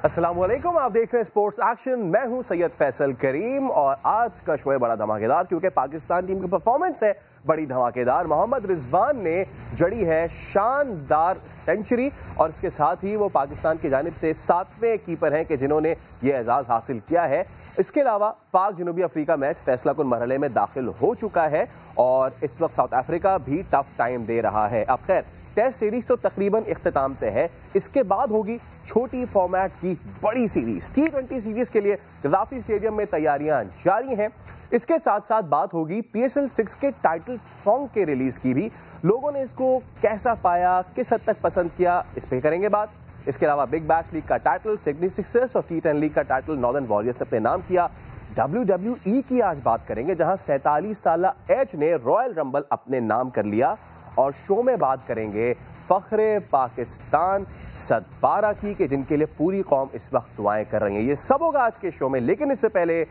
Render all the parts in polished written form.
अस्सलामुअलैकुम, आप देख रहे हैं स्पोर्ट्स एक्शन। मैं हूं सैयद फैसल करीम और आज का शो है बड़ा धमाकेदार क्योंकि पाकिस्तान टीम की परफॉर्मेंस है बड़ी धमाकेदार। मोहम्मद रिजवान ने जड़ी है शानदार सेंचुरी और इसके साथ ही वो पाकिस्तान की जानिब से 7वें कीपर हैं कि जिन्होंने ये एजाज़ हासिल किया है। इसके अलावा पाक जनूबी अफ्रीका मैच फैसला कुन मरहले में दाखिल हो चुका है और इस वक्त साउथ अफ्रीका भी टफ टाइम दे रहा है। अब खैर टेस्ट सीरीज तो तकरीबन इख्तिताम पे है, इसके बाद होगी छोटी फॉर्मेट की बड़ी सीरीज। T20 सीरीज के लिए गद्दाफी स्टेडियम में तैयारियां जारी हैं। इसके साथ साथ बात होगी PSL 6 के टाइटल सॉन्ग के रिलीज की भी। लोगों ने इसको कैसा पाया, किस हद तक पसंद किया, इस पे करेंगे बात। इसके अलावा बिग बैश लीग का टाइटल सिडनी सिक्सर्स और T10 लीग का टाइटल नॉर्दर्न वॉरियर्स ने अपने नाम किया। WWE की आज बात करेंगे जहां 47 साला एज ने रॉयल रंबल अपने नाम कर लिया। और शो में बात करेंगे फख्रे पाकिस्तान सदपारा की कि जिनके लिए पूरी कौम इस वक्त दुआएं कर रही है। ये सब होगा आज के शो में, लेकिन इससे पहले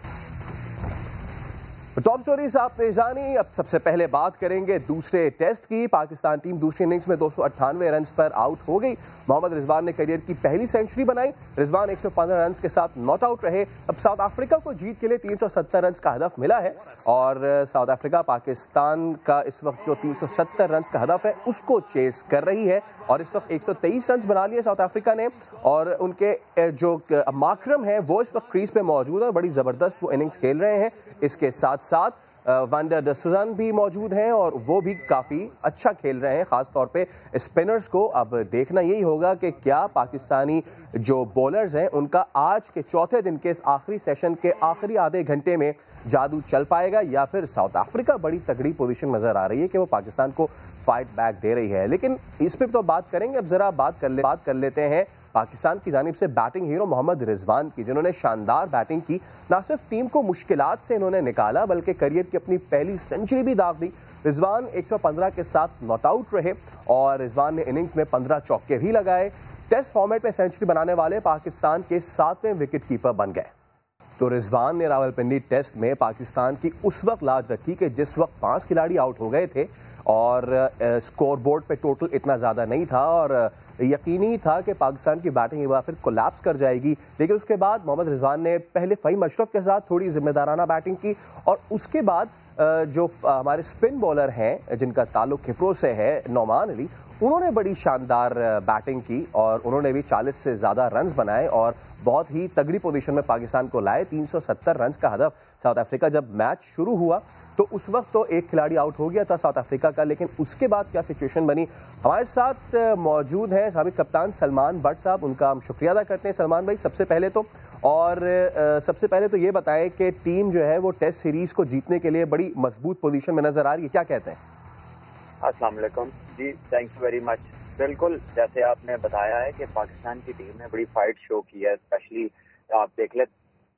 टॉप स्टोरीज आपने जानी। अब सबसे पहले बात करेंगे दूसरे टेस्ट की। पाकिस्तान टीम दूसरी इनिंग्स में 298 रन पर आउट हो गई। मोहम्मद रिजवान ने करियर की पहली सेंचुरी बनाई। रिजवान 115 रन के साथ नॉट आउट रहे। अब साउथ अफ्रीका को जीत के लिए 370 रन का हदफ मिला है और साउथ अफ्रीका पाकिस्तान का इस वक्त जो 370 रन का हदफ है उसको चेस कर रही है और इस वक्त 123 रन बना लिए साउथ अफ्रीका ने। और उनके जो माकरम है वो इस वक्त क्रीज पे मौजूद है, बड़ी जबरदस्त वो इनिंग्स खेल रहे हैं। इसके साथ साथ वांडर डसुजान भी मौजूद हैं और वो भी काफ़ी अच्छा खेल रहे हैं, ख़ास तौर पे स्पिनर्स को। अब देखना यही होगा कि क्या पाकिस्तानी जो बॉलर्स हैं उनका आज के चौथे दिन के आखिरी सेशन के आखिरी आधे घंटे में जादू चल पाएगा या फिर साउथ अफ्रीका बड़ी तगड़ी पोजीशन नज़र आ रही है कि वो पाकिस्तान को फाइट बैक दे रही है। लेकिन इस पर तो बात करेंगे। अब ज़रा बात कर लेते हैं पाकिस्तान की जानिब से बैटिंग हीरो मोहम्मद रिजवान की, जिन्होंने शानदार बैटिंग की। ना सिर्फ टीम को मुश्किलात से इन्होंने निकाला बल्कि करियर की अपनी पहली सेंचुरी भी दाग दी। रिजवान 115 के साथ नॉट आउट रहे और रिजवान ने इनिंग्स में 15 चौके भी लगाए। टेस्ट फॉर्मेट में सेंचुरी बनाने वाले पाकिस्तान के 7वें विकेट कीपर बन गए। तो रिजवान ने रावलपिंडी टेस्ट में पाकिस्तान की उस वक्त लाज रखी कि जिस वक्त 5 खिलाड़ी आउट हो गए थे और स्कोर बोर्ड पे टोटल इतना ज़्यादा नहीं था और यकीनी था कि पाकिस्तान की बैटिंग एक बार फिर कोलैप्स कर जाएगी। लेकिन उसके बाद मोहम्मद रिजवान ने पहले फ़हीम अशरफ के साथ थोड़ी जिम्मेदाराना बैटिंग की और उसके बाद जो हमारे स्पिन बॉलर हैं जिनका ताल्लुक खिपरो से है, नौमान अली, उन्होंने बड़ी शानदार बैटिंग की और उन्होंने भी 40 से ज़्यादा रन्स बनाए और बहुत ही तगड़ी पोजीशन में पाकिस्तान को लाए। 370 रन्स का हदफ। साउथ अफ्रीका जब मैच शुरू हुआ तो उस वक्त तो एक खिलाड़ी आउट हो गया था साउथ अफ्रीका का, लेकिन उसके बाद क्या सिचुएशन बनी। हमारे साथ मौजूद हैं साबिक कप्तान सलमान भट्ट साहब, उनका हम शुक्रिया अदा करते हैं। सलमान भाई, सबसे पहले तो ये बताएं कि टीम जो है वो टेस्ट सीरीज को जीतने के लिए बड़ी मजबूत पोजीशन में नजर आ रही है, क्या कहते हैं? अस्सलाम वालेकुम जी, थैंक यू वेरी मच। बिल्कुल जैसे आपने बताया है कि पाकिस्तान की टीम ने बड़ी फाइट शो की है। स्पेशली आप देख ले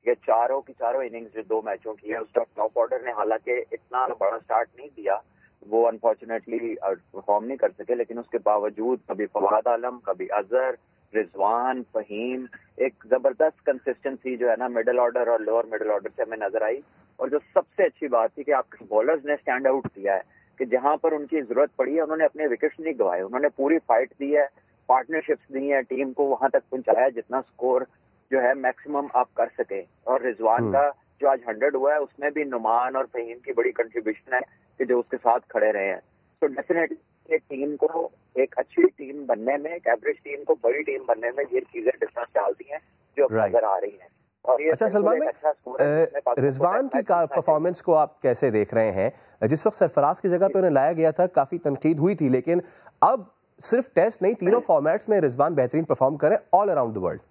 ये चारों की चारों इनिंग्स जो 2 मैचों की है उसका टॉप ऑर्डर ने हालांकि इतना बड़ा स्टार्ट नहीं दिया, वो अनफॉर्चुनेटली परफॉर्म नहीं कर सके, लेकिन उसके बावजूद कभी फवाद आलम, कभी अजहर, रिजवान, फहीम, एक जबरदस्त कंसिस्टेंसी जो है ना मिडिल ऑर्डर और लोअर मिडिल ऑर्डर से हमें नजर आई। और जो सबसे अच्छी बात थी कि आपके बॉलर्स ने स्टैंड आउट किया है कि जहां पर उनकी जरूरत पड़ी है उन्होंने अपने विकेट्स नहीं गंवाए, उन्होंने पूरी फाइट दी है, पार्टनरशिप्स दी है, टीम को वहां तक पहुंचाया जितना स्कोर जो है मैक्सिमम आप कर सके। और रिजवान का जो आज 100 हुआ है उसमें भी नुमान और फहीम की बड़ी कंट्रीब्यूशन है कि जो उसके साथ खड़े रहे हैं। तो डेफिनेटली एक टीम को एक अच्छी टीम बनने में, एक एवरेज टीम को बड़ी टीम बनने में ये चीजें डिफरेंस डालती हैं जो नजर आ रही हैं। और ये अच्छा सलमान भाई, रिजवान की परफॉर्मेंस को आप कैसे देख रहे हैं? जिस वक्त सरफराज की जगह पे उन्हें लाया गया था काफी तनकीद हुई थी, लेकिन अब सिर्फ टेस्ट नहीं, तीनों फॉर्मेट्स में रिजवान बेहतरीन परफॉर्म करें ऑल अराउंड द वर्ल्ड।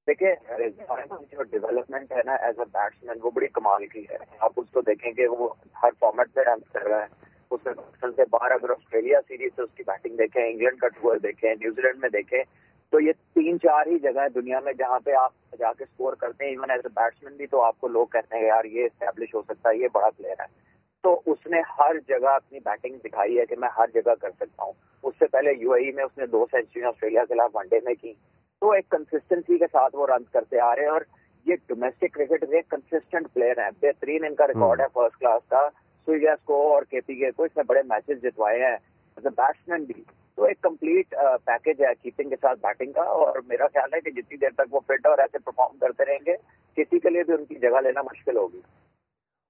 देखिए रिजवान की जो डेवलपमेंट है ना एज अ बैट्समैन वो बड़ी कमाल की है। आप उसको देखेंगे वो हर फॉर्मेट में रन कर रहा है। उससे पाकिस्तान से बाहर अगर ऑस्ट्रेलिया सीरीज से उसकी बैटिंग देखें, इंग्लैंड का टूर देखें, न्यूजीलैंड में देखें, तो ये 3-4 ही जगह है दुनिया में जहाँ पे आप जाके स्कोर करते हैं। इवन एज अ बैट्समैन भी तो आपको लोग कहते हैं यार ये एस्टैब्लिश हो सकता है, ये बड़ा प्लेयर है। तो उसने हर जगह अपनी बैटिंग दिखाई है कि मैं हर जगह कर सकता हूँ। उससे पहले यूएई में उसने 2 सेंचुरी ऑस्ट्रेलिया के खिलाफ वनडे में की। तो एक कंसिस्टेंसी के साथ वो रन करते आ रहे हैं और ये डोमेस्टिक क्रिकेट में एक कंसिस्टेंट प्लेयर है। बेहतरीन इनका रिकॉर्ड है फर्स्ट क्लास का। सुइगेस को और केपीके को इसने बड़े मैचेस जितवाए हैं एज अ बैट्समैन भी। तो एक कंप्लीट पैकेज है कीपिंग के साथ बैटिंग का, और मेरा ख्याल है कि जितनी देर तक वो फिट और ऐसे परफॉर्म करते रहेंगे, किसी के लिए भी उनकी जगह लेना मुश्किल होगी।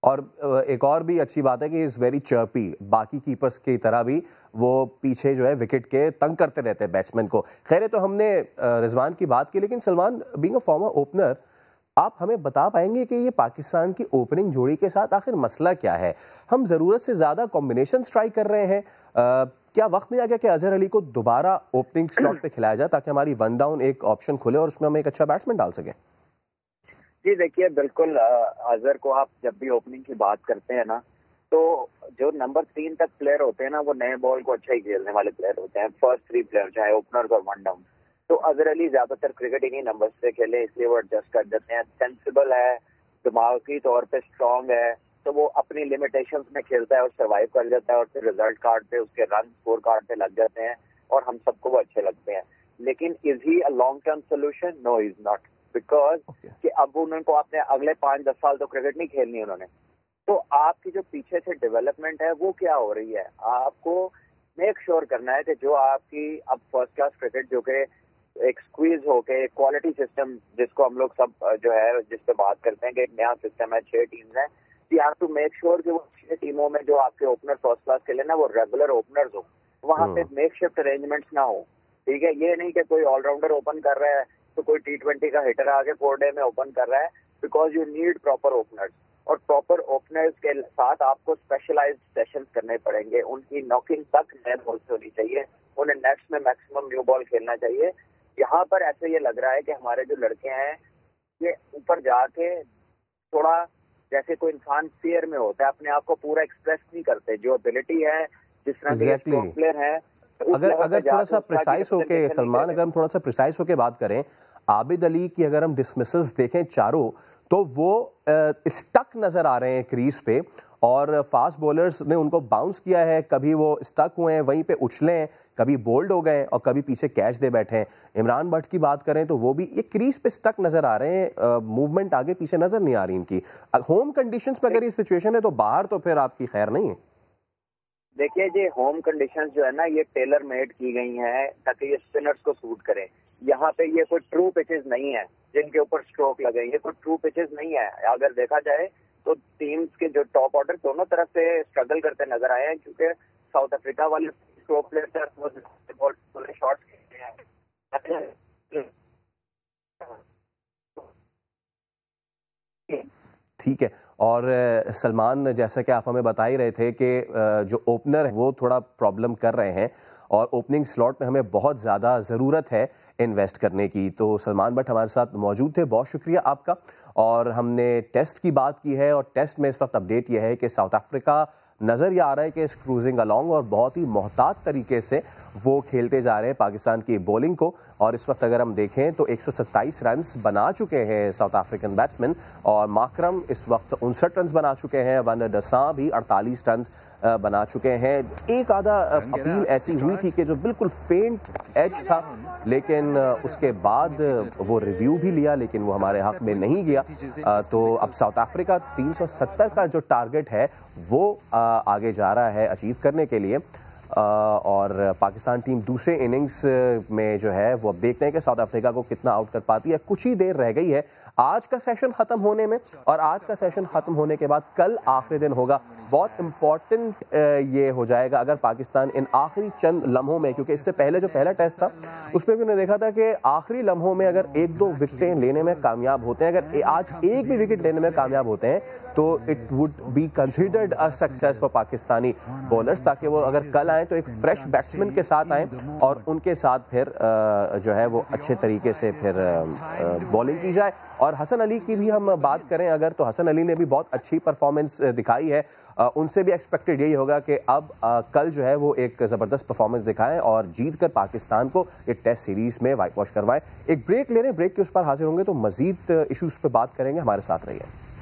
और एक और भी अच्छी बात है कि इज वेरी चर्पी, बाकी कीपर्स की तरह भी वो पीछे जो है विकेट के तंग करते रहते हैं बैट्समैन को। खैर तो हमने रिजवान की बात की, लेकिन Salman being a former opener, आप हमें बता पाएंगे कि ये पाकिस्तान की ओपनिंग जोड़ी के साथ आखिर मसला क्या है? हम जरूरत से ज्यादा कॉम्बिनेशन ट्राई कर रहे हैं, क्या वक्त नहीं आ गया कि अजहर अली को दोबारा ओपनिंग स्लॉट पे खिलाया जाए ताकि हमारी वन डाउन एक ऑप्शन खुले और उसमें हम एक अच्छा बैट्समैन डाल सकें? जी देखिए, बिल्कुल अजहर को आप जब भी ओपनिंग की बात करते हैं ना, तो जो नंबर 3 तक प्लेयर होते हैं ना, वो नए बॉल को अच्छा ही खेलने वाले प्लेयर होते हैं, फर्स्ट 3 प्लेयर चाहे ओपनर और वन डाउन। तो अजहर अली ज्यादातर क्रिकेट इन्हीं नंबर से खेले, इसलिए वो एडजस्ट कर देते हैं। सेंसिबल है, दिमागी तौर पे स्ट्रांग है, तो वो अपनी लिमिटेशंस में खेलता है और सर्वाइव कर जाता है, और फिर रिजल्ट कार्ड पे उसके रन स्कोर कार्ड पे लग जाते हैं और हम सबको वो अच्छे लगते हैं। लेकिन is he a long term solution? No, is not, because कि अब उनको आपने अगले 5-10 साल तो क्रिकेट नहीं खेलनी उन्होंने, तो आपकी जो पीछे से डेवलपमेंट है वो क्या हो रही है? आपको मेक श्योर करना है कि जो आपकी अब फर्स्ट क्लास क्रिकेट जो कि एक स्क्वीज होके क्वालिटी सिस्टम, जिसको हम लोग सब जो है जिस पे बात करते हैं कि एक नया सिस्टम है, 6 टीम्स है, you have to make sure कि वो 6 टीमों में जो आपके ओपनर फर्स्ट क्लास खेले ना, वो रेगुलर ओपनर्स हो, वहां पे मेक शिफ्ट अरेंजमेंट्स ना हो। ठीक है, ये नहीं कि कोई ऑलराउंडर ओपन कर रहा है तो कोई T20 का हिटर आके 4 डे में ओपन कर रहा है, because you need proper openers, और प्रॉपर ओपनर्स के साथ आपको स्पेशलाइज्ड सेशंस करने पड़ेंगे। उनकी नॉकिंग तक नए बॉल से होनी चाहिए, उन्हें नेट्स में मैक्सिमम न्यू बॉल खेलना चाहिए। यहाँ पर ऐसे ये लग रहा है कि हमारे जो लड़के हैं ये ऊपर जाके थोड़ा जैसे कोई इंसान फेयर में होता है, अपने आप को पूरा एक्सप्रेस नहीं करते, जो एबिलिटी है, जिस तरह के स्ट्रोक प्लेयर है। अगर थोड़ा सा प्रिसाइज होके सलमान, अगर हम थोड़ा सा प्रिसाइज होके बात करें, आबिद अली की अगर हम डिसमिसल्स देखें चारों, तो वो स्टक नजर आ रहे हैं क्रीज पे, और फास्ट बॉलर्स ने उनको बाउंस किया है, कभी वो स्टक हुए हैं वहीं पे उछले हैं, कभी बोल्ड हो गए और कभी पीछे कैच दे बैठे हैं। इमरान भट्ट की बात करें तो वो भी ये क्रीज पे स्टक नजर आ रहे हैं, मूवमेंट आगे पीछे नजर नहीं आ रही इनकी। होम कंडीशंस में अगर ये सिचुएशन है तो बाहर तो फिर आपकी खैर नहीं है। देखिए जी, होम कंडीशंस जो है ना, ये टेलर मेड की गई हैं ताकि ये स्पिनर्स को सूट करें। यहाँ पे ये कोई ट्रू पिचेस नहीं है जिनके ऊपर स्ट्रोक लगे, ये कोई ट्रू पिचेस नहीं है। अगर देखा जाए तो टीम्स के जो टॉप ऑर्डर दोनों तरफ से स्ट्रगल करते नजर आए हैं, क्योंकि साउथ अफ्रीका वाले स्ट्रोक प्लेयर शॉट्स खेलते हैं। ठीक है, और सलमान, जैसा कि आप हमें बता ही रहे थे कि जो ओपनर है वो थोड़ा प्रॉब्लम कर रहे हैं और ओपनिंग स्लॉट में हमें बहुत ज़्यादा ज़रूरत है इन्वेस्ट करने की। तो सलमान भट्ट हमारे साथ मौजूद थे, बहुत शुक्रिया आपका। और हमने टेस्ट की बात की है, और टेस्ट में इस वक्त अपडेट यह है कि साउथ अफ्रीका नज़र ये आ रहा है कि इस क्रूजिंग अलॉन्ग और बहुत ही मोहतात तरीके से वो खेलते जा रहे हैं पाकिस्तान की बॉलिंग को। और इस वक्त अगर हम देखें तो 127 रन्स बना चुके हैं साउथ अफ्रीकन बैट्समैन, और माकरम इस वक्त 59 रन्स बना चुके हैं, वन डसा भी 48 रन्स बना चुके हैं। एक आधा अपील ऐसी हुई थी कि जो बिल्कुल फेंट एज था, लेकिन उसके बाद वो रिव्यू भी लिया, लेकिन वो हमारे हक में नहीं गया। तो अब साउथ अफ्रीका 370 का जो टारगेट है वो आगे जा रहा है अचीव करने के लिए। और पाकिस्तान टीम दूसरे इनिंग्स में जो है वो अब देखते हैं कि साउथ अफ्रीका को कितना आउट कर पाती है। कुछ ही देर रह गई है आज का सेशन खत्म होने में, और आज का सेशन खत्म होने के बाद कल आखिरी दिन होगा। बहुत इंपॉर्टेंट ये हो जाएगा अगर पाकिस्तान इन आखिरी चंद लम्हों में, क्योंकि इससे पहले जो पहला टेस्ट था उसमें भी उन्होंने देखा था कि आखिरी लम्हों में अगर 1-2 विकेटें लेने में कामयाब होते हैं, अगर आज एक भी विकेट लेने में कामयाब होते हैं तो it would be considered a success for Pakistani bowlers, ताकि वो अगर कल आए तो एक फ्रेश बैट्समैन के साथ आए और उनके साथ फिर जो है वो अच्छे तरीके से फिर बॉलिंग की जाए। और हसन अली की भी हम बात करें अगर, तो हसन अली ने भी बहुत अच्छी परफॉर्मेंस दिखाई है। उनसे भी एक्सपेक्टेड यही होगा कि अब कल जो है वो एक ज़बरदस्त परफॉर्मेंस दिखाएं और जीत कर पाकिस्तान को एक टेस्ट सीरीज में वाइट वॉश करवाएं। एक ब्रेक ले रहे हैं, ब्रेक के उस पर हाजिर होंगे तो मजीद इशूज़ पर बात करेंगे। हमारे साथ रहिए।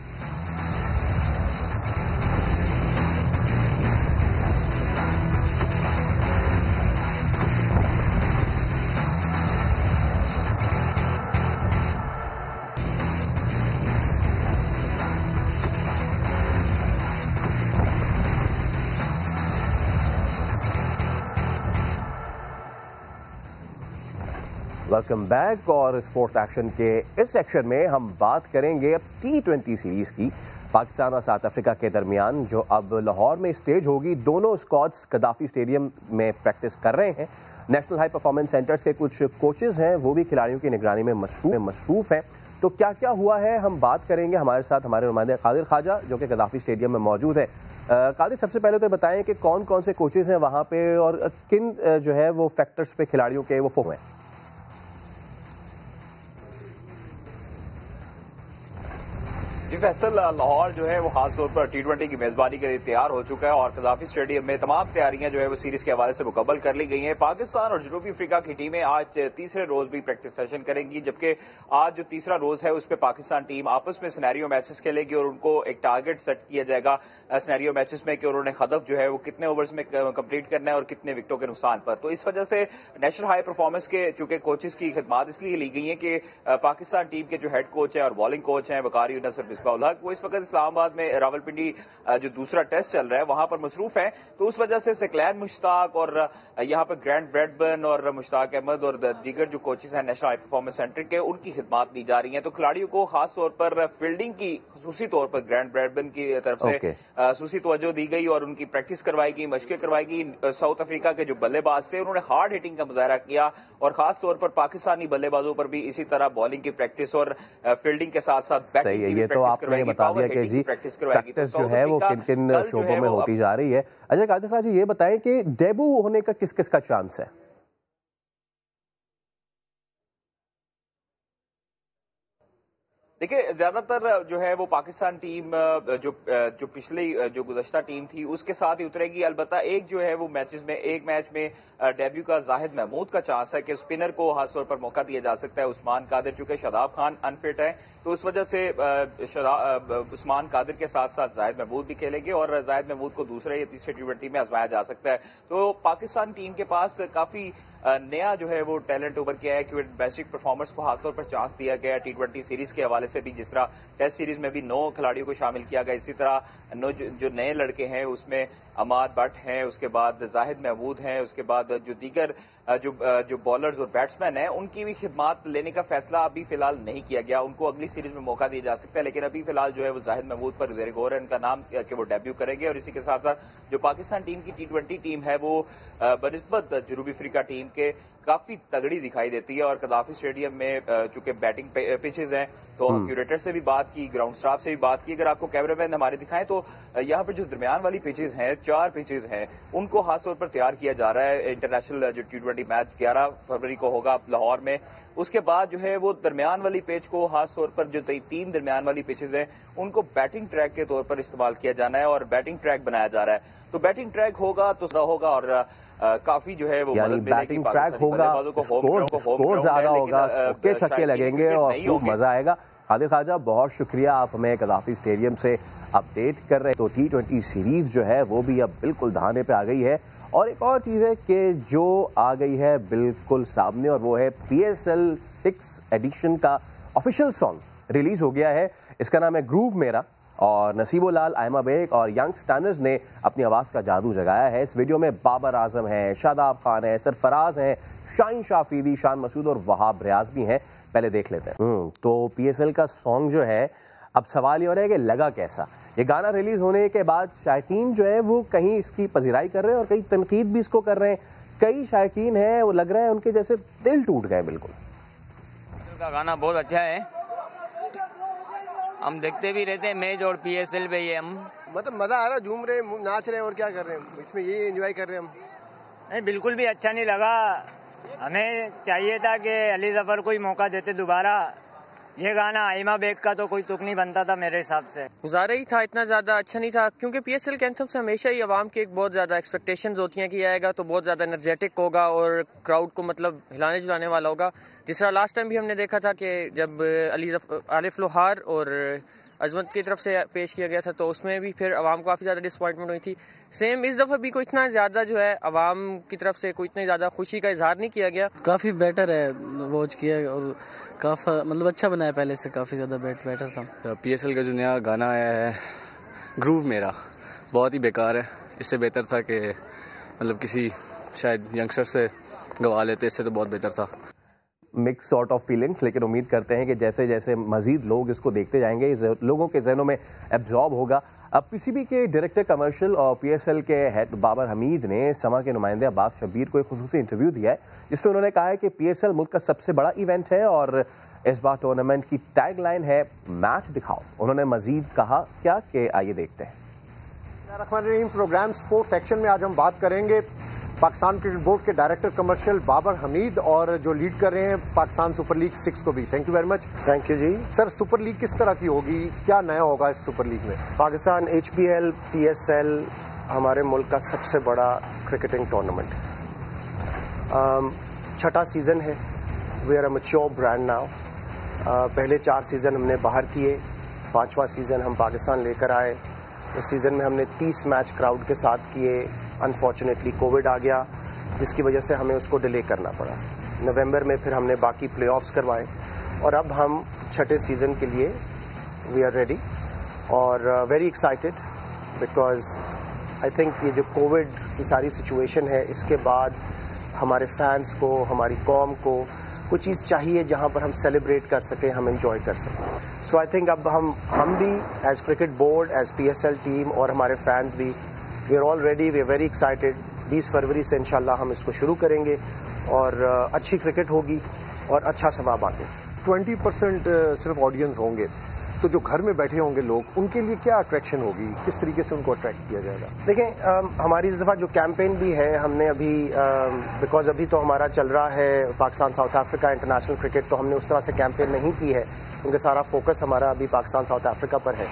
Welcome back. और स्पोर्ट्स एक्शन के इस सेक्शन में हम बात करेंगे अब T20 सीरीज की, पाकिस्तान और साउथ अफ्रीका के दरमियान, जो अब लाहौर में स्टेज होगी। दोनों स्क्वाड्स कदाफी स्टेडियम में प्रैक्टिस कर रहे हैं। नेशनल हाई परफॉर्मेंस सेंटर्स के कुछ कोचेज हैं, वो भी खिलाड़ियों की निगरानी में मसरूफ हैं। तो क्या क्या हुआ है हम बात करेंगे। हमारे साथ हमारे नुमाइंदे कादिर ख्वाजा जो कि कदाफी स्टेडियम में मौजूद है। कादिर, सबसे पहले तो बताएं कि कौन कौन से कोचेज हैं वहाँ पे और किन जो है वो फैक्टर्स पे खिलाड़ियों के वो फोकस हैं। जी फैसल, लाहौर जो है वो खास तौर पर T20 की मेजबानी के लिए तैयार हो चुका है और कदाफी स्टेडियम में तमाम तैयारियां जो है वो सीरीज के हवाले से मुकम्मल कर ली गई हैं। पाकिस्तान और जनूबी अफ्रीका की टीमें आज तीसरे रोज भी प्रैक्टिस सेशन करेंगी, जबकि आज जो तीसरा रोज है उस पर पाकिस्तान टीम आपस में सिनेरियो मैचेस खेलेगी और उनको एक टारगेट सेट किया जाएगा सिनेरियो मैचेस में कि उन्होंने हदफ जो है वो कितने ओवर्स में कंप्लीट करना है और कितने विकेटों के नुकसान पर। तो इस वजह से नेशनल हाई परफॉर्मेंस के चूंकि कोचेस की खिदमात इसलिए ली गई है कि पाकिस्तान टीम के जो हेड कोच है और बॉलिंग कोच हैं वकारी यूनुस और मिसबाह-उल हक, वो इस वक्त इस्लामाबाद में रावलपिंडी जो दूसरा टेस्ट चल रहा है वहां पर मसरूफ है। तो उस वजह से सकलैन मुश्ताक और यहाँ पर ग्रैंड ब्रैडबर्न और मुश्ताक अहमद और दीगर जो कोचेस हैं नेशनल हाई परफॉर्मेंस सेंटर के, उनकी खिदमात दी जा रही है। तो खिलाड़ियों को खास तौर पर फील्डिंग की खसूसी तौर पर ग्रैंड ब्रैडबर्न की तरफ से खसूसी तवज्जो दी गई और उनकी प्रैक्टिस करवाई गई, मशकें करवाई गई। साउथ अफ्रीका के जो बल्लेबाज थे उन्होंने हार्ड हिटिंग का मुजाहरा किया और खास तौर पर पाकिस्तानी बल्लेबाजों पर भी इसी तरह बॉलिंग की प्रैक्टिस और फील्डिंग के साथ साथ बैटिंग की प्रैक्टिस करवाई गई। प्रैक्टिस जो है वो किन किन शोबों में होती जा रही है। अच्छा कादिर ख्वाजा जी, ये बताएं कि डेब्यू होने का किस किस का चांस है। देखिए, ज्यादातर जो है वो पाकिस्तान टीम जो पिछली जो गुज़श्ता टीम थी उसके साथ ही उतरेगी। अलबत्ता एक जो है वो एक मैच में डेब्यू का जाहिद महमूद का चांस है कि स्पिनर को खास तौर पर मौका दिया जा सकता है। उस्मान कादिर, चूंकि शादाब खान अनफिट है तो उस वजह से उस्मान कादिर के साथ साथ जाहिद महमूद भी खेलेंगे और जाहिद महमूद को दूसरे या तीसरे T20 में आजमाया जा सकता है। तो पाकिस्तान टीम के पास काफी नया जो है वो टैलेंट उभर के आया है कि बेसिक परफॉर्मर्स को खासतौर पर चांस दिया गया है। T20 सीरीज के हवाले से भी, जिस तरह टेस्ट सीरीज में भी 9 खिलाड़ियों को शामिल किया गया, इसी तरह 9 जो नए लड़के हैं उसमें अमाद भट्ट हैं, उसके बाद जाहिद महमूद हैं, उसके बाद जो दीगर जो बॉलर्स और बैट्समैन हैं उनकी भी खिदमात लेने का फैसला अभी फिलहाल नहीं किया गया। उनको अगली सीरीज में मौका दिया जा सकता है, लेकिन अभी फिलहाल जो है वो जाहिद महमूद पर ज़ेर गौर है इनका नाम कि वो डेब्यू करेंगे। और इसी के साथ साथ जो पाकिस्तान टीम की T20 टीम है वो बनिस्बत जनूबी अफ्रीका टीम के काफी तगड़ी दिखाई देती है। और कदाफी स्टेडियम में चूंकि बैटिंग पिचेज हैं तो क्यूरेटर से भी बात की, ग्राउंड स्टाफ से भी बात की। अगर आपको कैमरामैन हमारे दिखाएं तो यहाँ पर जो दरमियान वाली पिचेज हैं, 4 पिचेज हैं, उनको खास तौर पर तैयार किया जा रहा है। इंटरनेशनल जो T20 मैच 11 फरवरी को होगा लाहौर में, उसके बाद जो है वो दरमियान वाली पिच को खास तौर पर जो 3 दरमियान वाली पिचेज हैं उनको बैटिंग ट्रैक के तौर पर इस्तेमाल किया जाना है और बैटिंग ट्रैक बनाया जा रहा है। तो बैटिंग ट्रैक होगा तो होगा और काफी जो है वो बैटिंग ट्रैक होगा, स्कोर ज्यादा होगा, छक्के छक्के लगेंगे और खूब मजा आएगा। कादिर ख्वाजा, बहुत शुक्रिया, आप हमें कदाफी स्टेडियम से अपडेट कर रहे हैं। तो T20 सीरीज जो है वो भी अब बिल्कुल धाने पे आ गई है। और एक और चीज़ है कि जो आ गई है बिल्कुल सामने, और वो है PSL 6 एडिशन का ऑफिशियल सॉन्ग रिलीज हो गया है। इसका नाम है ग्रूव मेरा और नसीबुल लाल, आयमा बेग और यंग स्टैंडर्स ने अपनी आवाज़ का जादू जगाया है। इस वीडियो में बाबर आजम है, शादाब खान है, सरफराज हैं, शाहीन शाफीदी, शान मसूद और वहाब रियाज भी हैं। पहले देख लेते हैं। तो PSL का सॉन्ग जो है, अब सवाल ये हो रहा है कि लगा कैसा। ये गाना रिलीज होने के बाद शायकीन जो है वो कहीं इसकी पजीराई कर रहे हैं और कहीं तनकीद भी इसको कर रहे हैं। कई शायकीन हैं वो लग रहा है उनके जैसे दिल टूट गए बिल्कुल। का गाना बहुत अच्छा है, हम देखते भी रहते हैं मैच और PSL पे ये हम मतलब मजा आ रहा है, झूम रहे हैं, नाच रहे हैं और क्या कर रहे हैं, इसमें ये एंजॉय कर रहे हैं हम। नहीं, बिल्कुल भी अच्छा नहीं लगा। हमें चाहिए था कि अली जफर को ही मौका देते दोबारा। ये गाना आइमा बेग का तो कोई तुक नहीं बनता था मेरे हिसाब से। गुजारा ही था, इतना ज़्यादा अच्छा नहीं था, क्योंकि PSL के एंथम से हमेशा ही आवाम की एक बहुत ज़्यादा एक्सपेक्टेशंस होती हैं कि ये आएगा तो बहुत ज़्यादा एनर्जेटिक होगा और क्राउड को मतलब हिलाने जुलाने वाला होगा। जिस तरह लास्ट टाइम भी हमने देखा था कि जब आरिफ लोहार और अजमत की तरफ से पेश किया गया था तो उसमें भी फिर आवाम को काफ़ी ज़्यादा डिसअपॉइंटमेंट हुई थी। सेम इस दफ़ा भी कोई इतना ज़्यादा जो है आवाम की तरफ से कोई इतनी ज़्यादा खुशी का इजहार नहीं किया गया। काफ़ी बेटर है वॉच किया और काफ़ी मतलब अच्छा बनाया, पहले से काफ़ी ज़्यादा बेटर था। PSL का जो नया गाना आया है ग्रूव मेरा, बहुत ही बेकार है। इससे बेहतर था कि मतलब किसी शायद यंगस्टर से गवा लेते, इससे तो बहुत बेहतर था। मिक्स सॉर्ट ऑफ फीलिंग्स, लेकिन उम्मीद करते हैं कि जैसे जैसे मजीद लोग इसको देखते जाएंगे, लोगों के जहनों में एब्जॉर्ब होगा। अब पीसीबी के डायरेक्टर कमर्शियल और पीएसएल के हेड बाबर हमीद ने समा के नुमाइंदे अब्बास शब्बीर को एक खुसूसी इंटरव्यू दिया है, जिसमें उन्होंने कहा है कि पीएसएल मुल्क का सबसे बड़ा इवेंट है और इस बार टूर्नामेंट की टैगलाइन है मैच दिखाओ। उन्होंने मजीद कहा क्या कि आइए देखते हैं। प्रोग्राम स्पोर्ट्स सेक्शन में आज हम बात करेंगे पाकिस्तान क्रिकेट बोर्ड के डायरेक्टर कमर्शियल बाबर हमीद और जो लीड कर रहे हैं पाकिस्तान सुपर लीग 6 को भी। Thank you very much. Thank you ji. Sir, super league किस तरह की होगी, क्या नया होगा इस सुपर लीग में? पाकिस्तान HPL PSL हमारे मुल्क का सबसे बड़ा क्रिकेटिंग टूर्नामेंट है। छठा सीज़न है। We are a mature brand now. पहले 4 सीज़न हमने बाहर किए, 5वां सीज़न हम पाकिस्तान लेकर आए। उस सीज़न में हमने 30 मैच क्राउड के साथ किए। अनफॉर्चुनेटली कोविड आ गया, जिसकी वजह से हमें उसको डिले करना पड़ा। नवंबर में फिर हमने बाकी प्लेऑफ्स करवाए और अब हम छठे सीज़न के लिए वी आर रेडी और very excited because I think ये जो कोविड की सारी सिचुएशन है, इसके बाद हमारे फैंस को, हमारी कौम को कुछ चीज़ चाहिए जहाँ पर हम सेलिब्रेट कर सकें, हम एंजॉय कर सकें। सो आई थिंक अब हम भी as cricket board, as PSL team और हमारे फैंस भी we are all ready, we are very excited. 20 फरवरी से इंशाल्लाह हम इसको शुरू करेंगे और अच्छी क्रिकेट होगी और अच्छा सवाब आते। 20% सिर्फ ऑडियंस होंगे, तो जो घर में बैठे होंगे लोग, उनके लिए क्या अट्रैक्शन होगी, किस तरीके से उनको अट्रैक्ट किया जाएगा? देखें, हमारी इस दफ़ा जो कैंपेन भी है, हमने अभी बिकॉज अभी तो हमारा चल रहा है Pakistan south Africa international cricket, तो हमने उस तरह से कैंपेन नहीं की है क्योंकि सारा फोकस हमारा अभी पाकिस्तान साउथ अफ्रीका पर है।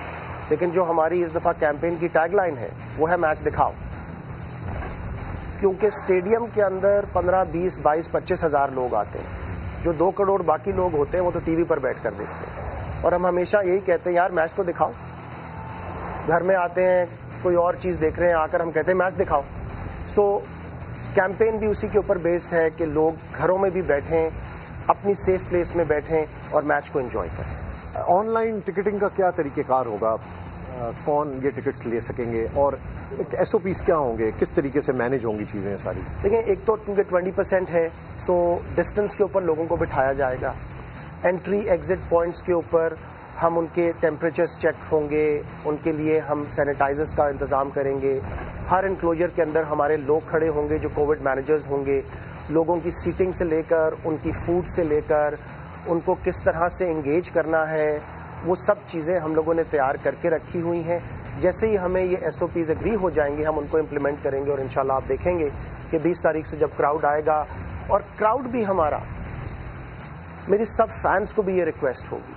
लेकिन जो हमारी इस दफ़ा कैंपेन की टैगलाइन है वो है मैच दिखाओ, क्योंकि स्टेडियम के अंदर 15, 20, 22, 25 हज़ार लोग आते हैं। जो 2 करोड़ बाकी लोग होते हैं वो तो टीवी पर बैठ कर देखते हैं और हम हमेशा यही कहते हैं यार मैच तो दिखाओ। घर में आते हैं, कोई और चीज़ देख रहे हैं, आकर हम कहते हैं मैच दिखाओ। सो कैंपेन भी उसी के ऊपर बेस्ड है कि लोग घरों में भी बैठें, अपनी सेफ प्लेस में बैठें और मैच को एंजॉय करें। ऑनलाइन टिकटिंग का क्या तरीक़ेकार होगा, कौन ये टिकट्स ले सकेंगे और SOPs क्या होंगे, किस तरीके से मैनेज होंगी चीज़ें सारी? देखिए, एक तो क्योंकि 20% है, सो डिस्टेंस के ऊपर लोगों को बिठाया जाएगा। एंट्री एग्जिट पॉइंट्स के ऊपर हम उनके टेम्परेचर्स चेक होंगे, उनके लिए हम सैनिटाइजर्स का इंतज़ाम करेंगे। हर इंक्लोजर के अंदर हमारे लोग खड़े होंगे जो कोविड मैनेजर्स होंगे। लोगों की सीटिंग से लेकर, उनकी फूड से लेकर, उनको किस तरह से इंगेज करना है, वो सब चीज़ें हम लोगों ने तैयार करके रखी हुई हैं। जैसे ही हमें ये SOPs एग्री हो जाएंगे, हम उनको इम्प्लीमेंट करेंगे और इंशाल्लाह आप देखेंगे कि 20 तारीख से जब क्राउड आएगा, और क्राउड भी हमारा, मेरी सब फैंस को भी ये रिक्वेस्ट होगी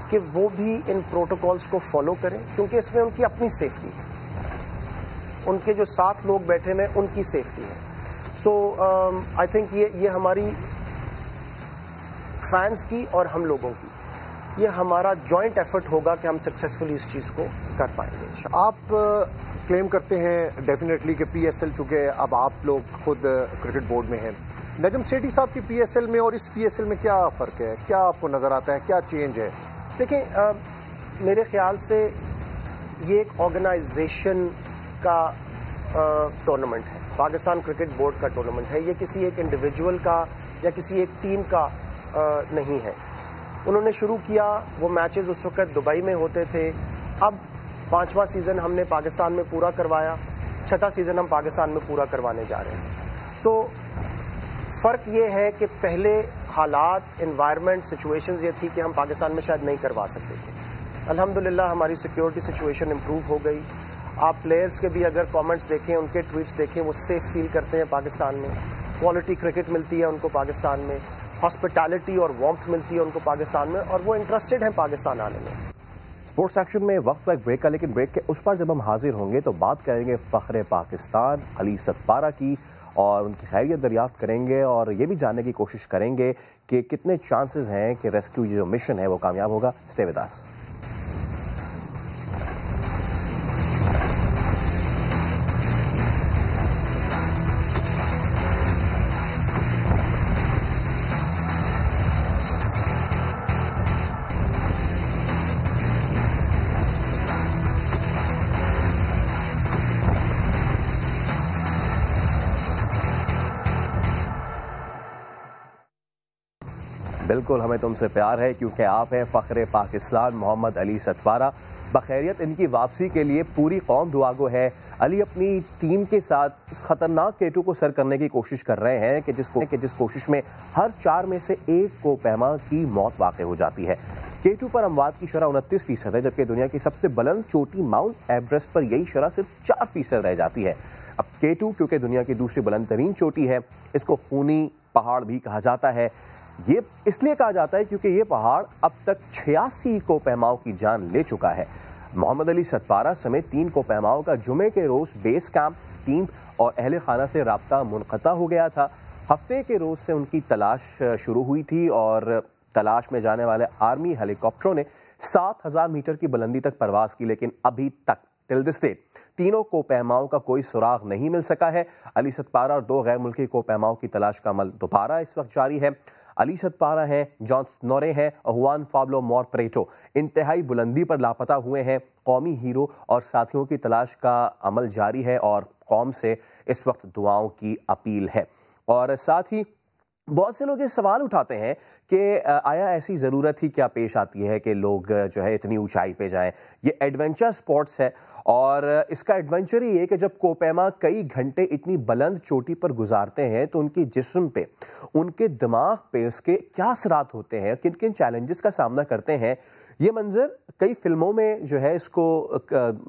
कि वो भी इन प्रोटोकॉल्स को फॉलो करें, क्योंकि इसमें उनकी अपनी सेफ्टी है, उनके जो साथ लोग बैठे हैं उनकी सेफ्टी है। सो आई थिंक ये हमारी फैंस की और हम लोगों की, ये हमारा जॉइंट एफर्ट होगा कि हम सक्सेसफुली इस चीज़ को कर पाएंगे। आप क्लेम करते हैं डेफिनेटली कि PSL, चूँकि अब आप लोग खुद क्रिकेट बोर्ड में हैं, नजम सेठी साहब की PSL में और इस PSL में क्या फ़र्क है, क्या आपको नज़र आता है, क्या चेंज है? देखिए, मेरे ख्याल से ये एक ऑर्गेनाइजेशन का टूर्नामेंट है, पाकिस्तान क्रिकेट बोर्ड का टूर्नामेंट है। ये किसी एक इंडिविजुअल का या किसी एक टीम का नहीं है। उन्होंने शुरू किया, वो मैचेस उस वक्त दुबई में होते थे। अब 5वां सीज़न हमने पाकिस्तान में पूरा करवाया, छठा सीज़न हम पाकिस्तान में पूरा करवाने जा रहे हैं। सो फ़र्क ये है कि पहले हालात, एनवायरनमेंट, सिचुएशंस ये थी कि हम पाकिस्तान में शायद नहीं करवा सकते थे। अल्हम्दुलिल्लाह हमारी सिक्योरिटी सिचुएशन इम्प्रूव हो गई। आप प्लेयर्स के भी अगर कमेंट्स देखें, उनके ट्वीट्स देखें, वो सेफ फील करते हैं पाकिस्तान में। क्वालिटी क्रिकेट मिलती है उनको पाकिस्तान में, हॉस्पिटैलिटी और वार्मथ मिलती है उनको पाकिस्तान में, और वो इंटरेस्टेड हैं पाकिस्तान आने में। स्पोर्ट्स सेक्शन में वक्त पर एक ब्रेक का, लेकिन ब्रेक के उस पर जब हम हाजिर होंगे तो बात करेंगे फ़ख्र पाकिस्तान अली सतपारा की और उनकी खैरियत दरियाफ्त करेंगे और ये भी जानने की कोशिश करेंगे कि कितने चांसेस हैं कि रेस्क्यू जो मिशन है वो कामयाब होगा। Stay with us. बिल्कुल, हमें तुमसे प्यार है क्योंकि आप हैं फ़ख्र पाकिस्तान मोहम्मद अली सतपारा। बखैरियत इनकी वापसी के लिए पूरी कौम दुआगो है। अली अपनी टीम के साथ इस खतरनाक केटू को सर करने की कोशिश कर रहे हैं कि जिस कोशिश में हर 4 में से 1 को पैमा की मौत वाक़ हो जाती है। केटू पर अमवात की शरह 29% है, जबकि दुनिया की सबसे बुलंद चोटी माउंट एवरेस्ट पर यही शरह सिर्फ 4% रह जाती है। अब केटू क्योंकि दुनिया की दूसरी बुलंद तरीन चोटी है, इसको खूनी पहाड़ भी कहा जाता है। ये इसलिए कहा जाता है क्योंकि ये पहाड़ अब तक 86 कोपहमाओं की जान ले चुका है। मोहम्मद अली सतपारा समेत 3 कोपहमाओं का जुमे के रोज बेस कैंप, टीम और अहले खाना से राब्ता मुनक़ता हो गया था। हफ्ते के रोज से उनकी तलाश शुरू हुई थी और तलाश में जाने वाले आर्मी हेलीकॉप्टरों ने 7000 मीटर की बुलंदी तक परवाज की, लेकिन अभी तक टिल दिस डे तीनों कोपहमाओं का कोई सुराग नहीं मिल सका है। अली सतपारा और 2 गैर मुल्की कोपहमाओं की तलाश का अमल दोबारा इस वक्त जारी है। अली सतपारा हैं, जॉन स्नोरे हैं, हुआन पाब्लो मोरप्रेटो इंतहाई बुलंदी पर लापता हुए हैं। कौमी हीरो और साथियों की तलाश का अमल जारी है और कौम से इस वक्त दुआओं की अपील है। और साथ ही बहुत से लोग ये सवाल उठाते हैं कि आया ऐसी ज़रूरत ही क्या पेश आती है कि लोग जो है इतनी ऊंचाई पे जाएं। ये एडवेंचर स्पोर्ट्स है और इसका एडवेंचर ही है कि जब कोपैमा कई घंटे इतनी बुलंद चोटी पर गुजारते हैं तो उनकी जिस्म पे, उनके दिमाग पे उसके क्या असरात होते हैं, किन किन चैलेंजेस का सामना करते हैं। ये मंजर कई फिल्मों में जो है इसको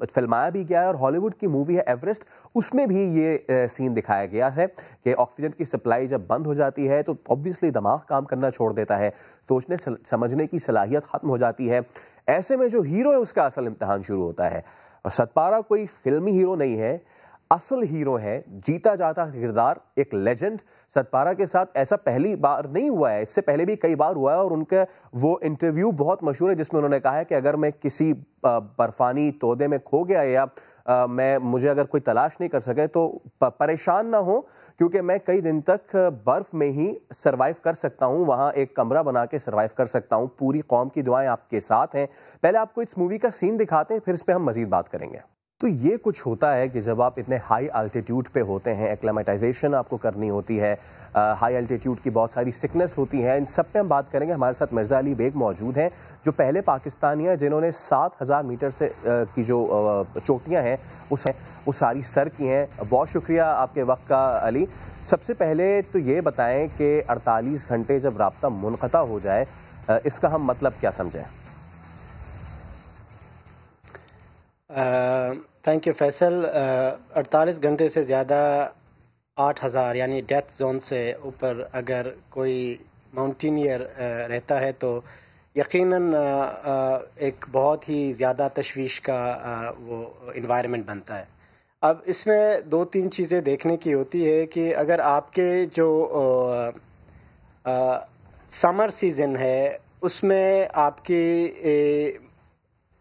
फिल्माया भी गया है और हॉलीवुड की मूवी है एवरेस्ट, उसमें भी ये सीन दिखाया गया है कि ऑक्सीजन की सप्लाई जब बंद हो जाती है तो ऑब्वियसली दिमाग काम करना छोड़ देता है, सोचने समझने की सलाहियत खत्म हो जाती है। ऐसे में जो हीरो है उसका असल इम्तिहान शुरू होता है। और सतपारा कोई फिल्मी हीरो नहीं है, असल हीरो है, जीता जाता किरदार, एक लेजेंड। सतपारा के साथ ऐसा पहली बार नहीं हुआ है, इससे पहले भी कई बार हुआ है और उनका वो इंटरव्यू बहुत मशहूर है जिसमें उन्होंने कहा है कि अगर मैं किसी बर्फानी तोदे में खो गया या मुझे अगर कोई तलाश नहीं कर सके तो परेशान ना हो, क्योंकि मैं कई दिन तक बर्फ में ही सरवाइव कर सकता हूं, वहां एक कमरा बना के सरवाइव कर सकता हूं। पूरी कौम की दुआएं आपके साथ हैं। पहले आपको इस मूवी का सीन दिखाते हैं, फिर इस पे हम मजीद बात करेंगे। तो ये कुछ होता है कि जब आप इतने हाई अल्टीट्यूड पे होते हैं, एक्लेमेटाइजेशन आपको करनी होती है, हाई अल्टीट्यूड की बहुत सारी सिकनेस होती है, इन सब पे हम बात करेंगे। हमारे साथ मिर्ज़ा अली बेग मौजूद हैं जो पहले पाकिस्तानी हैं जिन्होंने 7000 मीटर से की जो चोटियां हैं वो सारी सर की हैं। बहुत शुक्रिया आपके वक्त का अली। सबसे पहले तो ये बताएं कि 48 घंटे जब राब्ता मुनक़ता हो जाए, इसका हम मतलब क्या समझें? Thank you Faisal. 48 घंटे से ज़्यादा 8000 यानी डेथ जोन से ऊपर अगर कोई माउंटेनियर रहता है तो यकीनन एक बहुत ही ज़्यादा तशवीश का वो इन्वायरमेंट बनता है। अब इसमें 2-3 चीज़ें देखने की होती है कि अगर आपके जो समर सीज़न है उसमें आपकी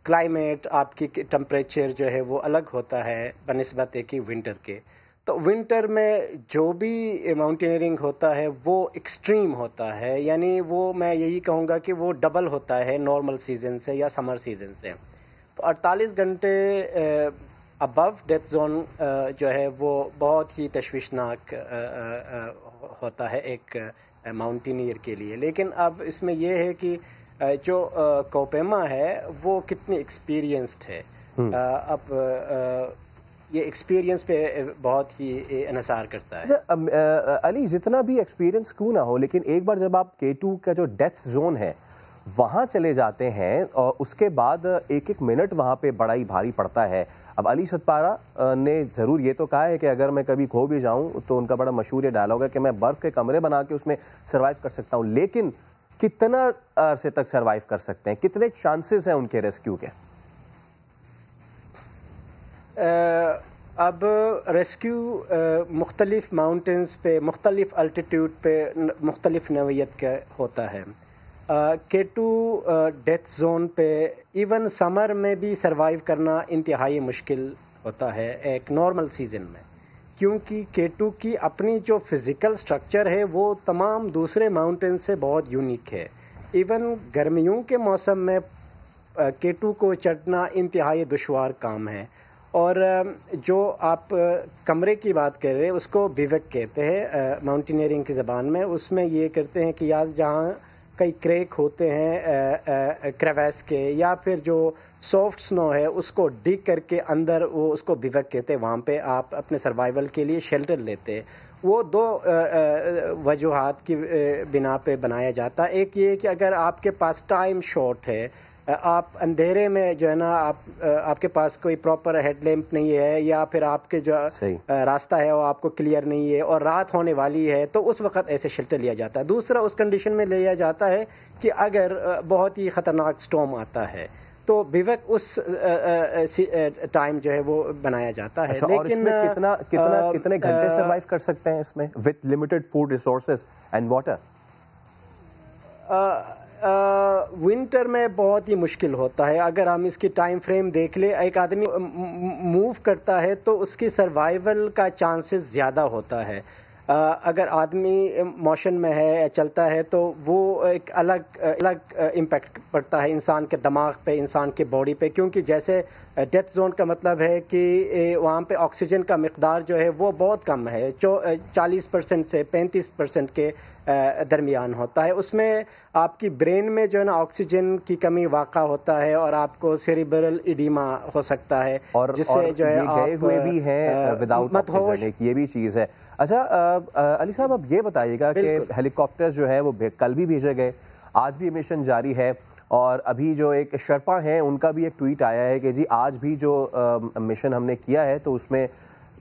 क्लाइमेट, आपकी टेम्परेचर जो है वो अलग होता है बनिस्बत कि विंटर के। तो विंटर में जो भी माउंटेनियरिंग होता है वो एक्सट्रीम होता है, यानी वो मैं यही कहूँगा कि वो डबल होता है नॉर्मल सीज़न से या समर सीज़न से। तो 48 घंटे अबव डेथ जोन जो है वो बहुत ही तशवीशनाक होता है एक माउंटेनियर के लिए। लेकिन अब इसमें यह है कि जो कोपैमा है वो कितनी एक्सपीरियंस्ड है। अब ये एक्सपीरियंस पे बहुत ही इन्हिसार करता है। अली, जितना भी एक्सपीरियंस क्यों ना हो, लेकिन एक बार जब आप K2 का जो डेथ जोन है वहाँ चले जाते हैं और उसके बाद एक एक मिनट वहाँ पे बड़ा ही भारी पड़ता है। अब अली सतपारा ने ज़रूर ये तो कहा है कि अगर मैं कभी खो भी जाऊँ तो उनका बड़ा मशहूर ये डायलॉग है कि मैं बर्फ़ के कमरे बना के उसमें सर्वाइव कर सकता हूँ। लेकिन कितना अरसे तक सर्वाइव कर सकते हैं, कितने चांसेस हैं उनके रेस्क्यू के? अब रेस्क्यू मुख्तलिफ माउंटेन्स पे, मुख्तलिफ अल्टीट्यूड पे मुख्तलिफ नौइयत का होता है। K2 डेथ जोन पे इवन समर में भी सर्वाइव करना इंतहाई मुश्किल होता है एक नॉर्मल सीज़न में, क्योंकि K2 की अपनी जो फिज़िकल स्ट्रक्चर है वो तमाम दूसरे माउंटेन से बहुत यूनिक है। इवन गर्मियों के मौसम में K2 को चढ़ना इंतहाई दुश्वार काम है। और जो आप कमरे की बात कर रहे हैं उसको बिवक कहते हैं माउंटेनियरिंग की ज़बान में। उसमें ये करते हैं कि यार जहाँ कई क्रैक होते हैं क्रेवैस के, या फिर जो सॉफ्ट स्नो है उसको डिग करके अंदर वो उसको बिवक कहते हैं, वहाँ पे आप अपने सर्वाइवल के लिए शेल्टर लेते हैं। वो दो वजूहात की बिना पे बनाया जाता है। एक ये कि अगर आपके पास टाइम शॉर्ट है, आप अंधेरे में जो है ना आपके पास कोई प्रॉपर हेडलैम्प नहीं है, या फिर आपके जो रास्ता है वो आपको क्लियर नहीं है और रात होने वाली है, तो उस वक्त ऐसे शेल्टर लिया जाता है। दूसरा उस कंडीशन में लिया जाता है कि अगर बहुत ही खतरनाक स्टॉर्म आता है तो बिवक उस टाइम जो है वो बनाया जाता है। अच्छा, लेकिन और इसमें कितने घंटे सर्वाइव कर सकते हैं इसमें with limited food resources and water? Winter में बहुत ही मुश्किल होता है। अगर हम इसकी टाइम फ्रेम देख ले, एक आदमी मूव करता है तो उसकी सर्वाइवल का चांसेस ज़्यादा होता है। अगर आदमी मोशन में है या चलता है तो वो एक अलग इम्पैक्ट पड़ता है इंसान के दिमाग पे, इंसान के बॉडी पे, क्योंकि जैसे डेथ जोन का मतलब है कि वहाँ पे ऑक्सीजन का मिकदार जो है वो बहुत कम है, 40% से 35% के दरमियान होता है। उसमें आपकी ब्रेन में जो है ना ऑक्सीजन की कमी वाक़ा होता है और आपको सेरिब्रल इडीमा हो सकता है, और जिससे जो है गए हुए भी हैं विदाउट ऑक्सीजन, ये भी चीज़ है। अच्छा अली साहब, अब ये बताइएगा कि हेलीकॉप्टर जो है वो कल भी भेजे गए, आज भी मिशन जारी है, और अभी जो एक शर्पा हैं उनका भी एक ट्वीट आया है कि जी आज भी जो मिशन हमने किया है तो उसमें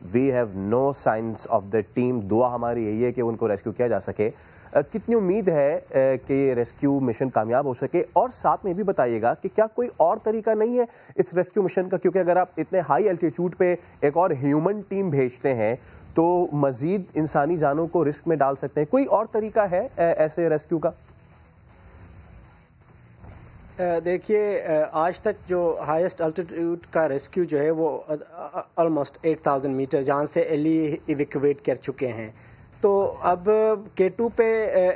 we have no science of the team, दुआ हमारी यही है कि उनको रेस्क्यू किया जा सके। कितनी उम्मीद है कि ये रेस्क्यू मिशन कामयाब हो सके? और साथ में भी बताइएगा कि क्या कोई और तरीका नहीं है इस रेस्क्यू मिशन का, क्योंकि अगर आप इतने हाई एल्टीट्यूड पे एक और ह्यूमन टीम भेजते हैं तो मजीद इंसानी जानों को रिस्क में डाल सकते हैं। कोई और तरीका है ऐसे रेस्क्यू का? देखिए, आज तक जो हाईएस्ट अल्टीट्यूड का रेस्क्यू जो है वो ऑलमोस्ट 8000 मीटर, जहाँ से एली इवैक्यूएट कर चुके हैं। तो अब K2 पे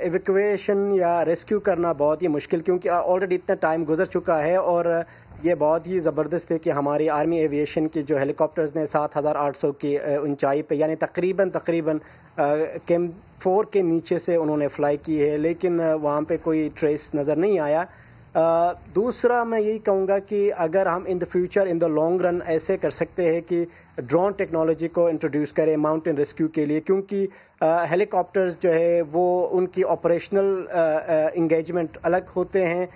इवैक्यूएशन या रेस्क्यू करना बहुत ही मुश्किल, क्योंकि ऑलरेडी इतना टाइम गुजर चुका है। और ये बहुत ही ज़बरदस्त है कि हमारी आर्मी एविएशन की जो हेलीकॉप्टर्स ने 7800 की ऊंचाई पे, यानी तकरीबन कैम 4 के नीचे से उन्होंने फ्लाई की है, लेकिन वहाँ पे कोई ट्रेस नज़र नहीं आया। दूसरा मैं यही कहूँगा कि अगर हम in the future, in the long run ऐसे कर सकते हैं कि ड्रोन टेक्नोलॉजी को इंट्रोड्यूस करें माउंटेन रेस्क्यू के लिए, क्योंकि हेलीकॉप्टर्स जो है वो उनकी ऑपरेशनल इंगेजमेंट अलग होते हैं।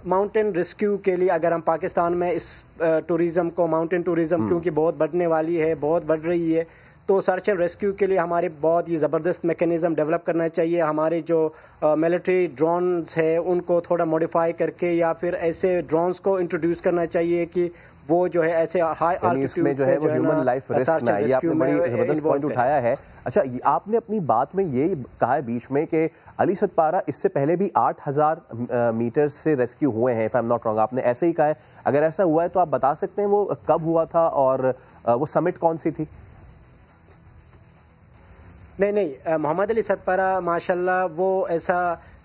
माउंटेन रेस्क्यू के लिए अगर हम पाकिस्तान में इस टूरिज़म को, माउंटेन टूरिज़म क्योंकि बहुत बढ़ने वाली है, बहुत बढ़ रही है, तो सर्च एंड रेस्क्यू के लिए हमारे बहुत ही ज़बरदस्त मैकेनिज़्म डेवलप करना चाहिए। हमारे जो मिलिट्री ड्रोन्स है उनको थोड़ा मॉडिफाई करके या फिर ऐसे ड्रोन्स को इंट्रोड्यूस करना चाहिए कि वो जो है ऐसे हाई आल्टीट्यूड जो है वो ह्यूमन लाइफ रिस्क में, ये आपने बड़ी ज़बरदस्त पॉइंट उठाया है। अच्छा, आपने अपनी बात में ये कहा है बीच में कि अली सतपारा इससे पहले भी 8000 मीटर से रेस्क्यू हुए हैं, if I am not wrong, आपने ऐसे ही कहा है। अगर ऐसा हुआ है तो आप बता सकते हैं वो कब हुआ था और वो समिट कौन सी थी? नहीं, मोहम्मद अली सतपारा माशाल्लाह वो ऐसा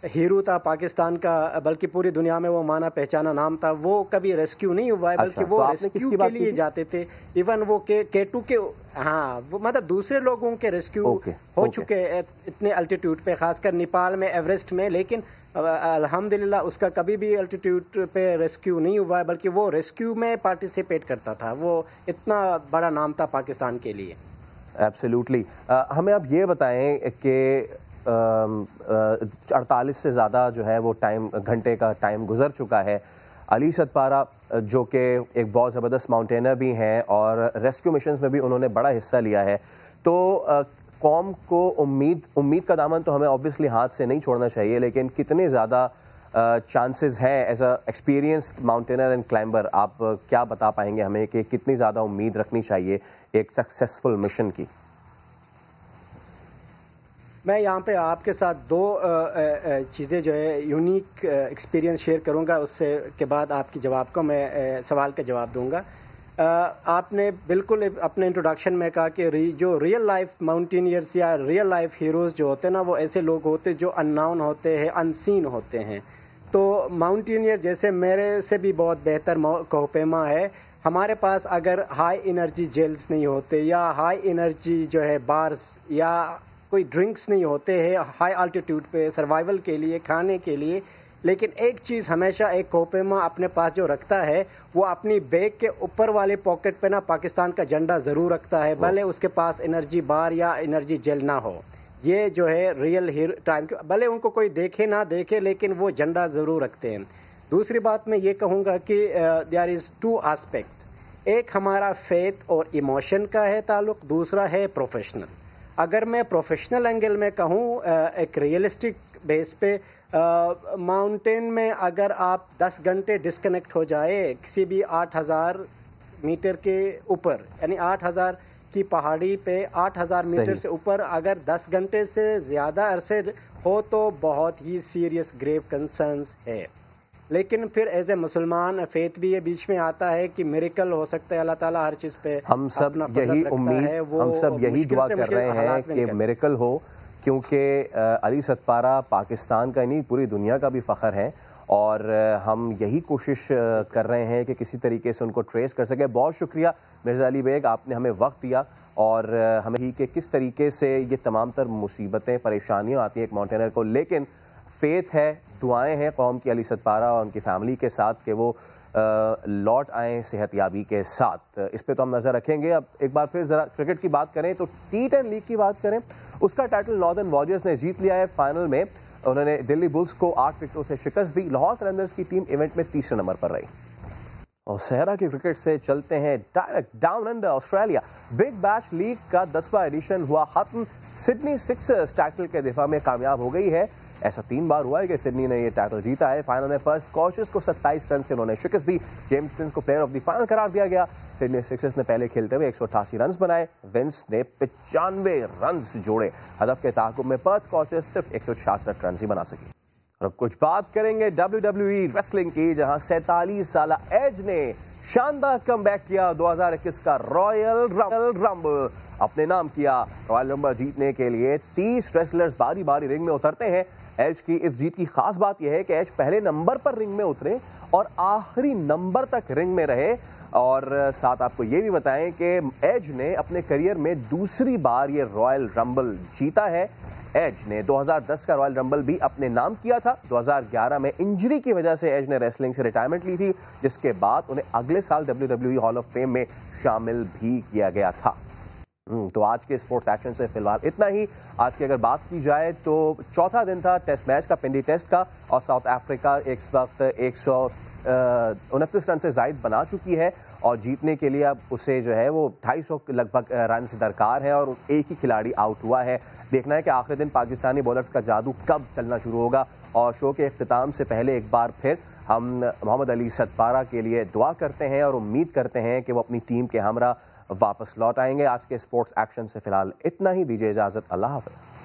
हीरो था पाकिस्तान का, बल्कि पूरी दुनिया में वो माना पहचाना नाम था। वो कभी रेस्क्यू नहीं हुआ है, बल्कि वो रेस्क्यू के लिए जाते थे। इवन वो K2 के, हाँ, वो मतलब दूसरे लोगों के रेस्क्यू हो चुके इतने अल्टीट्यूड पे, खासकर नेपाल में, एवरेस्ट में, लेकिन अल्हम्दुलिल्लाह उसका कभी भी अल्टीट्यूड पे रेस्क्यू नहीं हुआ है, बल्कि वो रेस्क्यू में पार्टिसिपेट करता था। वो इतना बड़ा नाम था पाकिस्तान के लिए। एब्सोल्युटली। हमें अब ये बताएं कि 48 से ज़्यादा जो है वो घंटे का टाइम गुजर चुका है। अली सतपारा जो कि एक बहुत ज़बरदस्त माउंटेनर भी हैं और रेस्क्यू मिशंस में भी उन्होंने बड़ा हिस्सा लिया है, तो कौम को उम्मीद का दामन तो हमें ऑब्वियसली हाथ से नहीं छोड़ना चाहिए, लेकिन कितने ज़्यादा चांसेस हैं as a experienced mountaineer and climber, आप क्या बता पाएंगे हमें कि कितनी ज़्यादा उम्मीद रखनी चाहिए एक सक्सेसफुल मिशन की? मैं यहाँ पे आपके साथ दो चीज़ें जो है यूनिक एक्सपीरियंस शेयर करूँगा, उससे के बाद आपकी जवाब को मैं सवाल का जवाब दूँगा। आपने बिल्कुल अपने इंट्रोडक्शन में कहा कि जो रियल लाइफ माउंटेनियर्स या रियल लाइफ हीरोज़ जो होते हैं ना, वो ऐसे लोग होते हैं जो अननोन होते हैं, अनसीन होते हैं। तो माउंटेनियर जैसे मेरे से भी बहुत बेहतर कोहपेमा है, हमारे पास अगर हाई एनर्जी जेल्स नहीं होते या हाई एनर्जी जो है बार्स या कोई ड्रिंक्स नहीं होते हैं हाई अल्टीट्यूड पे सर्वाइवल के लिए, खाने के लिए। लेकिन एक चीज़ हमेशा एक कोपेमा अपने पास जो रखता है, वो अपनी बैग के ऊपर वाले पॉकेट पे ना पाकिस्तान का झंडा ज़रूर रखता है, भले उसके पास एनर्जी बार या एनर्जी जेल ना हो। ये जो है रियल हीरो टाइम, भले उनको कोई देखे ना देखे, लेकिन वो झंडा ज़रूर रखते हैं। दूसरी बात मैं ये कहूँगा कि देयर इज़ टू एस्पेक्ट। एक हमारा फेथ और इमोशन का है ताल्लुक, दूसरा है प्रोफेशनल। अगर मैं प्रोफेशनल एंगल में कहूँ, एक रियलिस्टिक बेस पे माउंटेन में अगर आप 10 घंटे डिस्कनेक्ट हो जाए किसी भी 8000 मीटर के ऊपर, यानी 8000 की पहाड़ी पे 8000 मीटर से ऊपर अगर 10 घंटे से ज़्यादा अरसे हो तो बहुत ही सीरियस ग्रेव कंसर्न्स है। लेकिन फिर एज ए मुसलमान फेथ भी ये बीच में आता है कि मिरेकल हो सकता है, अल्लाह ताला हर चीज़ पे हम सब यही उम्मीद, हम सब यही दुआ कर रहे हैं कि मिरेकल हो, क्योंकि अली सतपारा पाकिस्तान का नहीं पूरी दुनिया का भी फ़ख्र है और हम यही कोशिश कर रहे हैं कि किसी तरीके से उनको ट्रेस कर सके। बहुत शुक्रिया मिर्ज़ा अली बेग, आपने हमें वक्त दिया और हमें ही कि किस तरीके से ये तमाम तर मुसीबतें परेशानियाँ आती हैं एक माउंटेनर को, लेकिन फेथ है, दुआएं हैं कौम की अली सतपारा और उनकी फैमिली के साथ कि वो लौट आएँ सेहतयाबी के साथ। इस पे तो हम नज़र रखेंगे। अब एक बार फिर ज़रा क्रिकेट की बात करें तो T10 लीग की बात करें, उसका टाइटल नॉर्दर्न वॉरियर्स ने जीत लिया है। फाइनल में उन्होंने दिल्ली बुल्स को 8 विकेटों से शिकस्त दी। लाहौर कलंदर्स की टीम इवेंट में तीसरे नंबर पर रही। और सहरा के क्रिकेट से चलते हैं direct down under Australia. Big bash league का 10वां एडिशन हुआ खत्म। सिडनी सिक्सर्स टाइटल के दिफा में कामयाब हो गई है। ऐसा 3 बार हुआ है कि सिडनी ने ये टाइटल जीता है। फाइनल में पर्थ स्कॉचर्स को 27 रन से उन्होंने शिकस्त दी। जेम्स विंस को प्लेयर ऑफ द फाइनल करार दिया गया। सिडनी सिक्सर्स ने पहले खेलते हुए 188 रन बनाए, विंस ने 95 रन जोड़े। हदफ के ताक़ुब में पर्थ स्कॉचर्स सिर्फ 166 रन ही बना सकी। और अब कुछ बात करेंगे WWE रेसलिंग की, जहां 47 साला एज ने शानदार कमबैक किया। 2021 का रॉयल रंबल अपने नाम किया। रॉयल रंबल जीतने के लिए 30 रेसलर्स बारी बारी रिंग में उतरते हैं। एज की इस जीत की खास बात यह है कि एज पहले नंबर पर रिंग में उतरे और आखिरी नंबर तक रिंग में रहे। और साथ आपको ये भी बताएं कि एज ने अपने करियर में दूसरी बार ये रॉयल रंबल जीता है। एज ने 2010 का रॉयल रंबल भी अपने नाम किया था। 2011 में इंजरी की वजह से एज ने रेसलिंग से रिटायरमेंट ली थी, जिसके बाद उन्हें अगले साल WWE हॉल ऑफ फेम में शामिल भी किया गया था। तो आज के स्पोर्ट्स एक्शन से फिलहाल इतना ही। आज की अगर बात की जाए तो चौथा दिन था टेस्ट मैच का, पिंडी टेस्ट का, और साउथ अफ्रीका इस वक्त 129 रन से जायद बना चुकी है और जीतने के लिए अब उसे जो है वो 250 लगभग रन दरकार है और एक ही खिलाड़ी आउट हुआ है। देखना है कि आखिरी दिन पाकिस्तानी बॉलर्स का जादू कब चलना शुरू होगा। और शो के इख्तिताम से पहले एक बार फिर हम मोहम्मद अली सतपारा के लिए दुआ करते हैं और उम्मीद करते हैं कि वो अपनी टीम के हमरा वापस लौट आएंगे। आज के स्पोर्ट्स एक्शन से फिलहाल इतना ही। दीजिए इजाजत, अल्लाह हाफ़िज़।